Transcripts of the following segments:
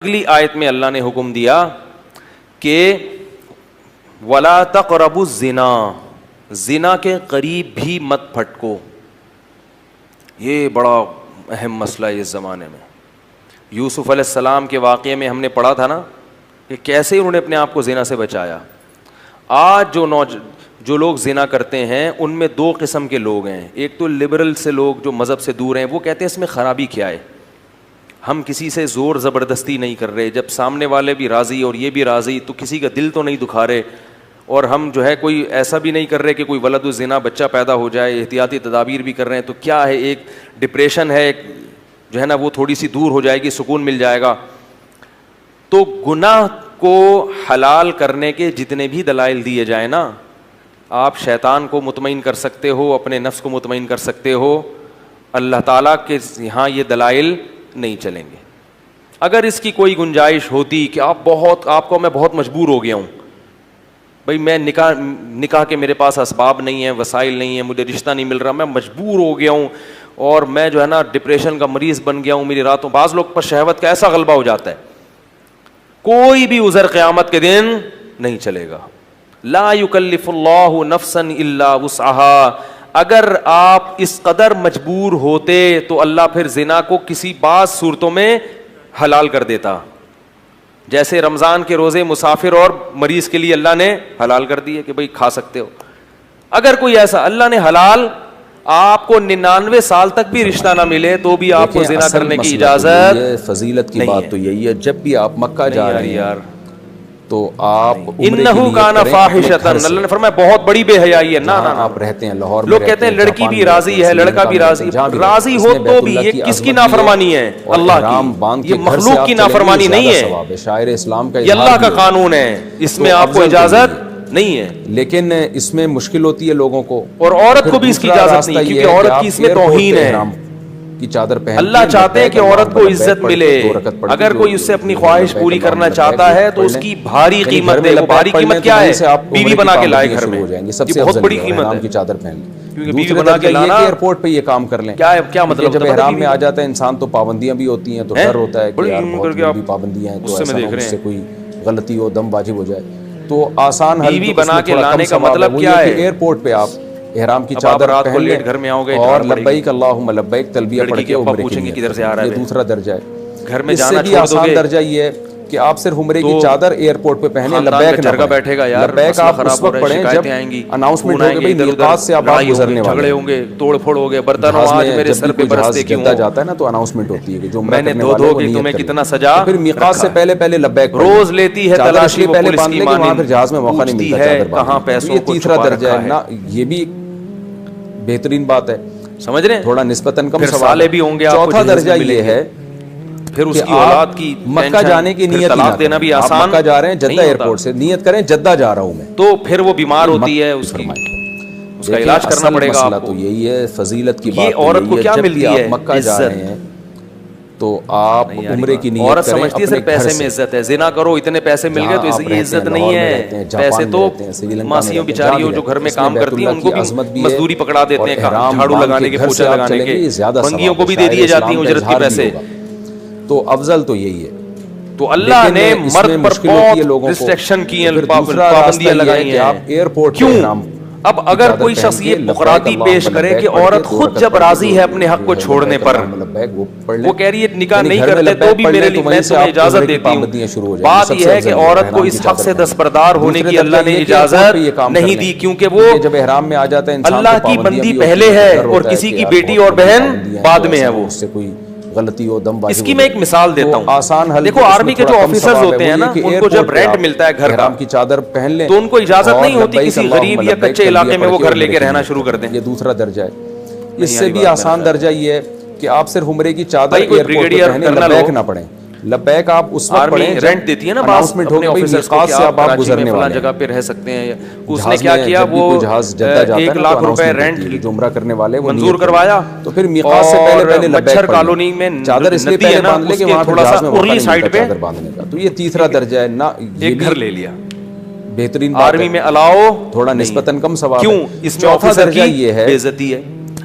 अगली आयत में अल्लाह ने हुक्म दिया कि वला तक़रबु ज़िना, ज़िना के करीब भी मत फटको। ये बड़ा अहम मसला है इस ज़माने में। यूसुफ़ अलैहिस्सलाम के वाक़े में हमने पढ़ा था ना कि कैसे उन्होंने अपने आप को ज़िना से बचाया। आज जो लोग ज़िना करते हैं उनमें दो किस्म के लोग हैं। एक तो लिबरल से लोग जो मज़हब से दूर हैं, वो कहते हैं इसमें ख़राबी क्या है, हम किसी से ज़ोर ज़बरदस्ती नहीं कर रहे, जब सामने वाले भी राज़ी और ये भी राज़ी तो किसी का दिल तो नहीं दुखा रहे, और हम जो है कोई ऐसा भी नहीं कर रहे कि कोई वलद ज़िना बच्चा पैदा हो जाए, एहतियाती तदाबीर भी कर रहे हैं। तो क्या है, एक डिप्रेशन है, एक जो है ना वो थोड़ी सी दूर हो जाएगी, सुकून मिल जाएगा। तो गुनाह को हलाल करने के जितने भी दलाइल दिए जाए ना, आप शैतान को मुतमईन कर सकते हो, अपने नफ्स को मुतमईन कर सकते हो, अल्लाह ताला के यहाँ ये दलाइल नहीं चलेंगे। अगर इसकी कोई गुंजाइश होती कि आपको मैं बहुत मजबूर हो गया हूँ भाई, मैं निकाह के मेरे पास असबाब नहीं है, वसाइल नहीं है, मुझे रिश्ता नहीं मिल रहा, मैं मजबूर हो गया हूँ और मैं जो है ना डिप्रेशन का मरीज़ बन गया हूँ, मेरी रातों, बाज़ लोग पर शहवत का ऐसा गलबा हो जाता है, कोई भी उज़र क़यामत के दिन नहीं चलेगा। ला युकल्लिफुल्लाहु नफ्सन इल्ला वुसअहा। अगर आप इस कदर मजबूर होते तो अल्लाह फिर ज़िना को किसी बाज़ सूरतों में हलाल कर देता। जैसे रमज़ान के रोज़े मुसाफिर और मरीज़ के लिए अल्लाह ने हलाल कर दिए कि भाई खा सकते हो। अगर कोई ऐसा अल्लाह ने हलाल, आपको 99 साल तक भी रिश्ता ना मिले तो भी आपको ज़िना करने की इजाज़त, फजीलत की बात तो यही है, जब भी आप मक्का जा रहे हैं यार तो आप इन्नहु काना फाहिशतन, अल्लाह ने फरमाया बहुत बड़ी बेहयाई है। ना आप रहते हैं लाहौर में, लोग कहते हैं लड़की भी राजी है, लड़का भी राजी हो तो भी ये किसकी नाफरमानी है? अल्लाह की। ये मखलूक की नाफरमानी नहीं है, शायर इस्लाम का ये अल्लाह का कानून है, इसमें आपको इजाजत नहीं है। लेकिन इसमें मुश्किल होती है लोगों को, और औरत को भी इसकी इजाजत नहीं, क्योंकि औरत की इसमें तौहीन है की चादर पहन। अल्लाह चाहते हैं कि औरत को इज्जत मिले। अगर कोई उससे अपनी ख्वाहिश पूरी करना चाहता है तो उसकी भारी कीमत दे। वो भारी कीमत क्या है? बीवी बना के लाए घर में, ये बहुत बड़ी कीमत है की चादर पहन, क्योंकि बीवी बना के लाना, एयरपोर्ट पे ये काम कर लें। क्या मतलब? जब इहराम में आ जाता है इंसान तो पाबंदियां भी होती हैं, तो डर होता है कि यार बहुत पाबंदियां हैं, तो ऐसा कोई गलती हो, दम वाजिब हो जाए। तो आसान हल बीवी बना के लाने का मतलब क्या है? एयरपोर्ट पे आप इहराम की चादर पहन लें, घर में आओगे और लब्बैक अल्लाहुम्मा लब्बैक तलबिया पढ़ के उम्रे पूछेंगे किधर से आ रहा है। ये दूसरा दर्जा है। घर में जाना छोड़ दोगे। आसान दर्जा ये है कि आप सिर्फ उम्रे की चादर एयरपोर्ट पे पहने, लब्बैक ना बैठेगा यार, लब्बैक आप उस वक्त पढ़ें जब अनाउंसमेंट होगी भाई मिकात से आप गुजरने वाले, झगड़े होंगे, तोड़ फोड़ हो गए, बर्तन आज मेरे सर पे बरसते क्यों जाता है ना, तो अनाउंसमेंट होती है कि जो मैंने धो के तुम्हें कितना सजा। फिर मिकात से पहले लब्बैक रोज लेती है तलाशी, पहले बांध ले, वहां फिर जहाज में मौका नहीं मिलता है, कहां पैसों को। तीसरा दर्जा है ना, ये भी बेहतरीन बात है, समझ रहे हैं, थोड़ा निस्बतन कम सवाल भी होंगे। चौथा दर्जा ये है फिर उसकी औलाद की मक्का जाने की नियत तलाक देना भी आसान। मक्का जा रहे हैं, जद्दा एयरपोर्ट से नियत करें जद्दा जा रहा हूं मैं, तो फिर वो बीमार होती है, उसका इलाज करना पड़ेगा आपको। तो यही है फजीलत की बात। ये औरत को क्या मिलती है? मक्का जा रहे हैं तो आप उम्रे की नियत औरत समझती है सिर्फ पैसे में इज्जत है, जिना करो इतने पैसे मिल गए तो इसकी इज्जत नहीं है। पैसे तो मासियों बिचारियों जो घर में काम करती हैं उनको भी मजदूरी पकड़ा देते हैं, झाड़ू लगाने के, पोछा लगाने के, बंगियों को भी दे दिए जाती हैं उजरत के पैसे। तो अफजल तो यही है। तो अल्लाह ने मर्द पर बहुत रिस्ट्रिक्शन की है, पाबंदियां लगाई हैं। आप एयरपोर्ट क्यों? अब अगर कोई शख्स ये मुकराती पेश करे कि औरत खुद जब राजी है अपने हक को छोड़ने पर, वो कह रही है निकाह नहीं करते तो भी मेरे लिए, मैं तुम्हें इजाजत देती हूँ। बात यह है कि औरत को इस हक से दस्तबरदार होने की अल्लाह ने इजाजत नहीं दी, क्योंकि वो जब इहराम में आ जाता है अल्लाह की बंदी पहले है और किसी की बेटी और बहन बाद में है। वो कोई गलती हो, दम बाजी। इसकी मैं एक मिसाल देता हूँ। आसान हल देखो, आर्मी के जो ऑफिसर्स होते हैं ना, उनको जब रेंट मिलता है घर की चादर पहन लें तो उनको इजाजत नहीं होती किसी गरीब या कच्चे इलाके में वो घर लेके रहना शुरू कर दें। ये दूसरा दर्जा है। इससे भी आसान दर्जा ये है कि आप सिर्फ उम्रे की चादर एयरपोर्ट पे पहने, लब्बैक ना पढ़ें। लब्बैक आप उस वक्त पढ़ें रेंट देती है ना, अनाउंसमेंट होगी भाई मिकात से आप गुजरने वाले जगह पे रह सकते हैं। उसने क्या किया, वो 1 लाख रुपए रेंट उम्रा करने वाले मंजूर करवाया, तो फिर मिकात से पहले मच्छर कॉलोनी में चादर इसलिए पहले बांध ले कि वहां थोड़ा सा उर्ली साइड पे बांधने का। तो ये तीसरा दर्जा है ना, एक घर ले लिया बेहतरीन आर्मी में अलाओ थोड़ा निस्बतन कम सवाल। क्यों? इसमें चौथा दर्जा ये है बेइज्जती है।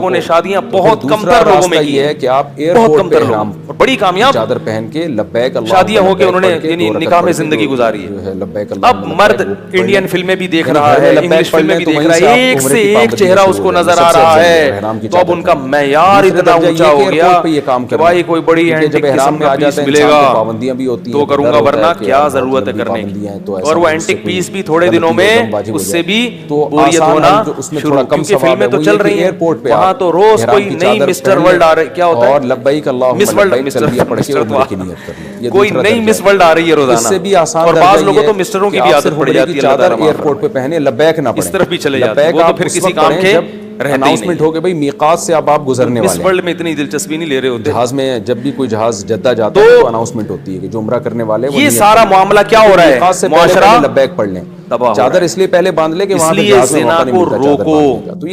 लोगों ने शादियां बहुत कमतर लोगों में की ये है कि आप बहुत एयरपोर्ट पे कमतर इहराम लोग, और बड़ी कामयाब चादर पहन के लब्बैक अल्लाहुम्मा शादियां होके लब्बैक उन्होंने पढ़ के यानी दो रकअत निकाह में पढ़ के जिंदगी जो गुजारी है। है लब्बैक अब अल्लाहुम्मा मर्द लब्बैक वो इंडियन पढ़ फिल्में भी देख यानी रहा घर में है, लब्बैक इंग्लिश पढ़ फिल्में लें भी तो देख वहीं रहा से है, आप एक उम्रे से की एक पाबंदियां चेहरा शुरू उसको हो जाएंगी। नजर आ सबसे रहा अफजल है, इहराम की तो अब चादर उनका पहनना। मैयार दूसरे इतना दर्जा ऊंचा ये हो कि गया एयरपोर्ट पे ये काम कि करना भाई कोई बड़ी क्योंकि एंटीक जब एहराम किस्म में का आ पीस जाता है इंसान मिलेगा को पाबंदियां भी होती तो हैं, करूंगा, डर होता वरना है कि क्या यार बहुत जरूरत है लंबी करने पाबंदियां हैं, की। तो ऐसा और वो नहीं उससे एंटीक कोई पीस भी थोड़े दिनों गलती हो, दम में वाजिब हो उससे जाए। भी तो बोरियत आसान होना हल जो उसमें शुरू, थोड़ा कम क्योंकि सवाब फिल्में है तो वो चल ये कि रही हैं, एयरपोर्ट पे वहां आप तो रोज इहराम कोई की नई चादर मिस्टर पहन वर्ल्ड लें आ रही, क्या होता और है लब्बैक मिस अल्लाहुम्मा वर्ल्ड, लब्बैक तलबिया पढ़ के मिस्टर उम्रे की नियत कर लें। ये कोई दूसरा नई दर्जा मिस है। वर्ल्ड आ रही है रोजाना, इससे भी आसान और दर्जा बाज ये लोगों है तो मिस्टरों कि की भी आप आदत सिर्फ पड़ उम्रे जाती की है, अल्लाह चादर ताला माफ एयरपोर्ट पे फरमाए। पहने, लब्बैक ना पढ़ें। इस तरफ भी चले जाते हैं, लब्बैक वो तो आप फिर उस किसी वक्त काम पढ़ें के जब रहते ही अनाउंसमेंट नहीं। हो कि भाई मीकात से अब आप गुजरने मिस वाले हैं। वर्ल्ड में इतनी दिलचस्पी नहीं ले रहे होते। जहाज में जब भी कोई जहाज जद्दा जाता तो है तो अनाउंसमेंट होती है कि जो उम्रा करने वाले हैं वो ये नियत सारा करें। मामला क्या हो रहा है, मीकात से पहले मुआशरा पहले लब्बैक पढ़ लें। तबाह हो रहा चादर है। इसलिए पहले बांध ले कि वहां तक इसलिए जहाज में ज़िना मौका नहीं को मिलता चादर रोको। बांधने का। तो